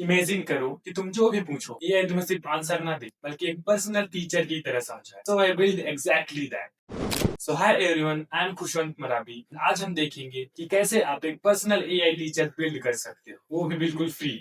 Imagine करो कि तुम जो भी पूछो एआई तुम्हें सिर्फ आंसर ना दे बल्कि एक पर्सनल टीचर की तरह समझाए। So I build exactly that. So hi everyone, I am Khushwant Marabi. आज हम देखेंगे कि कैसे आप एक पर्सनल एआई टीचर बिल्ड कर सकते हो, वो भी बिल्कुल free.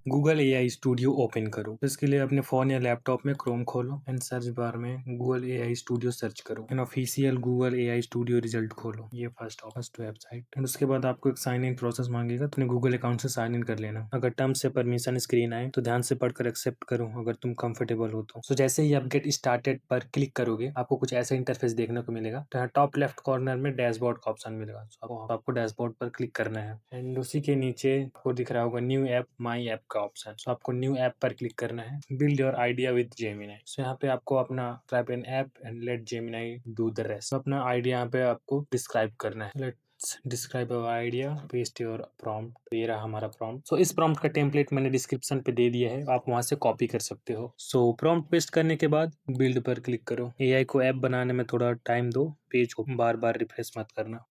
Google AI studio open करो। इसके लिए अपने फोन या लैपटॉप में क्रोम खोलो एंड सर्च बार में गूगल एआई स्टूडियो सर्च करो and official Google AI studio result खोलो। ये फर्स्ट वेबसाइट। एंड उसके बाद आपको एक साइन इन प्रोसेस मांगेगा, तो अपने गूगल अकाउंट से साइन इन कर लेना। अगर टर्म्स से परमिशन स्क्रीन आए तो ध्यान से पढ़कर एक्सेप्ट करो अगर तुम कंफर्टेबल हो तो। सो जैसे ही आप गेट स्टार्टेड पर क्लिक करोगे आपको कुछ ऐसा इंटरफेस देखने को मिलेगा। तो यहाँ टॉप लेफ्ट कॉर्नर में डैशबोर्ड का ऑप्शन मिलेगा। आपको डैशबोर्ड पर क्लिक करना है एंड उसी के नीचे आपको दिख रहा होगा न्यू ऐप माई ऐप का ऑप्शन। सो आपको न्यू ऐप पर क्लिक करना है। Build your idea with Gemini. So यहाँ पे आपको अपना type an app and let Gemini do the rest. अपना आइडिया यहाँ पे आपको डिस्क्राइब करना है। Let's describe our idea, paste your prompt. ये रहा हमारा प्रॉम्प्ट। सो इस प्रॉम्प्ट का टेम्पलेट मैंने डिस्क्रिप्शन पे दे दिया है, आप वहां से कॉपी कर सकते हो। सो प्रॉम्प्ट पेस्ट करने के बाद बिल्ड पर क्लिक करो। एआई को ऐप बनाने में थोड़ा टाइम दो, पेज को बार बार रिफ्रेश मत करना।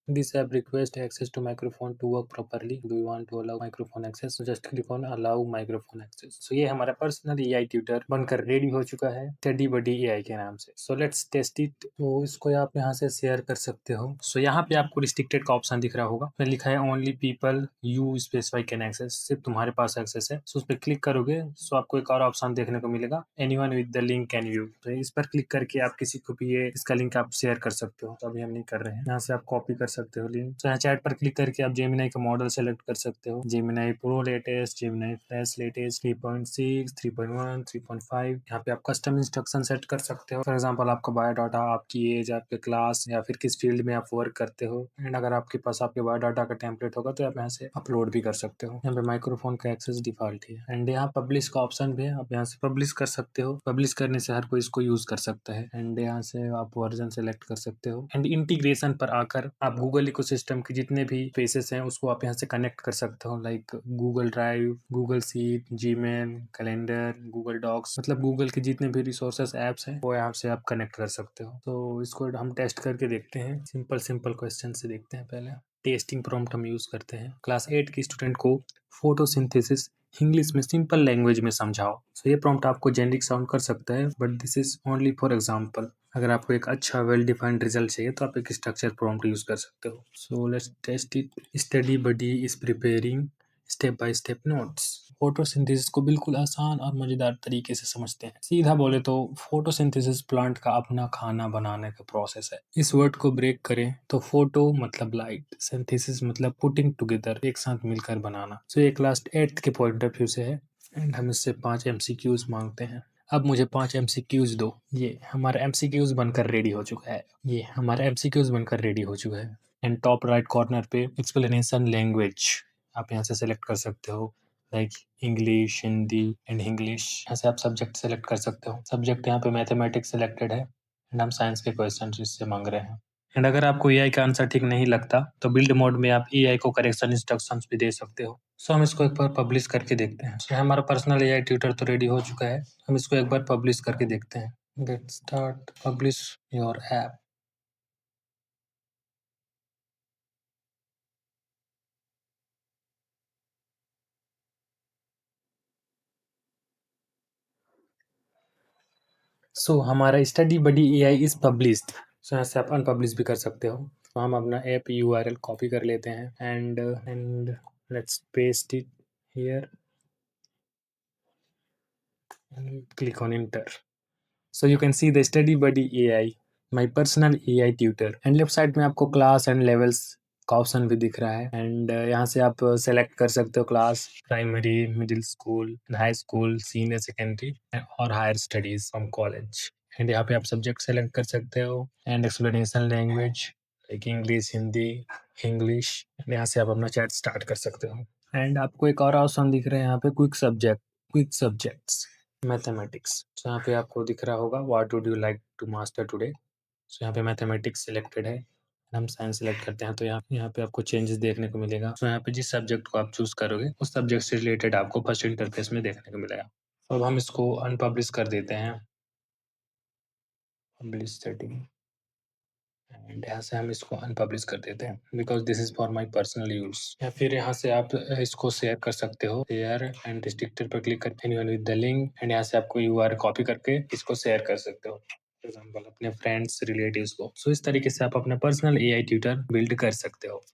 This app requests access to microphone to work properly. Do you want to allow microphone access? So just click on allow microphone access. So ये हमारा पर्सनल एआई ट्यूटर बनकर रेडी हो चुका है टेडी बडी AI के नाम से। So let's test it. तो इसको आप यहाँ से शेयर कर सकते हो। So यहाँ पे आपको रिस्ट्रिक्टेड का ऑप्शन दिख रहा होगा, उसमें लिखा है only people you specify can access. सिर्फ तुम्हारे पास एक्सेस है। So उस पर क्लिक करोगे so आपको एक और ऑप्शन देखने को मिलेगा, anyone with the link can view. तो इस पर क्लिक करके आप किसी को भी ये इसका लिंक आप शेयर कर सकते हो। तो अभी हम नहीं कर रहे हैं। यहाँ से आप कॉपी कर सकते हो लिंक। तो यहाँ चैट पर क्लिक करके आप जेमिनाई का मॉडल सेलेक्ट कर सकते हो। Gemini pro latest, Gemini flash latest 3.6, 3.1, 3.5। यहाँ पे आप कस्टम इंस्ट्रक्शन सेट कर सकते हो। फॉर एग्जाम्पल आपका बायोडाटा, आपकी एज, आपके क्लास या फिर किस फील्ड में आप वर्क करते हो। एंड अगर आपके पास आपके बायोडाटा का टेम्पलेट होगा तो आप यहाँ से अपलोड भी कर सकते हो। यहाँ पे माइक्रोफोन का एक्सेस डिफॉल्ट है एंड यहाँ पब्लिश का ऑप्शन भी है, आप यहाँ से पब्लिश कर सकते हो। पब्लिश करने से हर कोई इसको यूज कर सकता है। एंड यहाँ से आप वर्जन सेलेक्ट कर सकते हो। एंड इंटीग्रेशन पर आकर आप गूगल इकोसिस्टम के जितने भी फेसेस हैं उसको आप यहाँ से कनेक्ट कर सकते हो, like Google Drive, Google Sheet, Gmail, calendar, Google Docs. मतलब गूगल के जितने भी रिसोर्सेस एप्स हैं वो यहाँ से आप कनेक्ट कर सकते हो। तो इसको हम टेस्ट करके देखते हैं। सिंपल सिंपल क्वेश्चन से देखते हैं। पहले टेस्टिंग प्रॉम्प्ट हम यूज करते हैं। क्लास 8 के स्टूडेंट को फोटोसिंथेसिस इंग्लिश में सिंपल लैंग्वेज में समझाओ। सो ये प्रॉम्प्ट आपको जेनरिक साउंड कर सकता है but this is only for example. अगर आपको एक अच्छा वेल डिफाइंड रिजल्ट चाहिए तो आप एक स्ट्रक्चर प्रॉम्प्ट यूज कर सकते हो। So let's test it. Study buddy is preparing step by step notes. Photosynthesis को बिल्कुल आसान और मजेदार तरीके से समझते हैं। सीधा बोले तो फोटोसिंथेसिस प्लांट का अपना खाना बनाने का प्रोसेस है। इस वर्ड को ब्रेक करें तो फोटो मतलब लाइट, सिंथेसिस मतलब पुटिंग टुगेदर, एक साथ मिलकर बनाना। सो ये क्लास 8 के पॉइंट ऑफ व्यू से है एंड हम इससे 5 एमसीक्यूज मांगते हैं। अब मुझे 5 एमसीक्यूज दो। ये हमारा एमसीक्यूज बनकर रेडी हो चुका है। ये हमारा एमसीक्यूज बनकर रेडी हो चुका है। एंड टॉप राइट कॉर्नर पे एक्सप्लेनेशन लैंग्वेज आप यहाँ से सेलेक्ट कर सकते हो, like English, Hindi and English. यहाँ से आप सब्जेक्ट सेलेक्ट कर सकते हो। सब्जेक्ट यहाँ पे मैथमेटिक्स सेलेक्टेड है एंड हम साइंस के क्वेश्चन इससे मांग रहे हैं। एंड अगर आपको एआई का आंसर ठीक नहीं लगता तो बिल्ड मोड में आप एआई को करेक्शन इंस्ट्रक्शंस भी दे सकते हो। सो हम इसको एक बार पब्लिश करके देखते हैं। सो हमारा पर्सनल एआई ट्यूटर तो रेडी हो चुका है। हम इसको एक बार पब्लिश करके देखते हैं। Get start, publish your app. So हमारा study buddy AI is published. So यहाँ से आप अनपब्लिश भी कर सकते हो। तो हम अपना ऐप यूआरएल कॉपी कर लेते हैं and let's paste it here and click on enter. So you can see the study buddy AI, my personal AI tutor। And left side में आपको क्लास एंड लेवल्स का ऑप्शन भी दिख रहा है एंड यहाँ से आप सेलेक्ट कर सकते हो class, primary, middle school, high school, senior secondary और higher studies from college. And यहाँ पे आप सब्जेक्ट सेलेक्ट कर सकते हो and explanation language like English, Hindi, English. यहाँ से आप अपना चैट स्टार्ट कर सकते हो। एंड आपको एक और ऑप्शन दिख रहा है यहाँ पे क्विक सब्जेक्ट्स मैथमेटिक्स। तो यहाँ पे आपको दिख रहा होगा what would you like to master today. So यहाँ पे मैथमेटिक्स सिलेक्टेड है, हम साइंस सेलेक्ट करते हैं तो यहाँ पे आपको चेंजेस देखने को मिलेगा। तो यहाँ पे जिस सब्जेक्ट को आप चूज करोगे उस सब्जेक्ट से रिलेटेड आपको फर्स्ट इंटरफेस में देखने को मिलेगा। तो अब हम इसको अनपब्लिश कर देते हैं। पब्लिश सेटिंग एंड यहाँ से हम इसको अनपब्लिश कर देते हैं because this is for my personal use. या फिर यहाँ से आप इसको शेयर कर सकते हो, शेयर एंड रिस्ट्रिक्टेड पर क्लिक करके anyone with the link, and यहाँ से आपको यूआरएल कॉपी करके इसको शेयर कर सकते हो, फॉर एग्जाम्पल अपने फ्रेंड्स रिलेटिव्स को। सो इस तरीके से आप अपना पर्सनल एआई ट्यूटर बिल्ड कर सकते हो।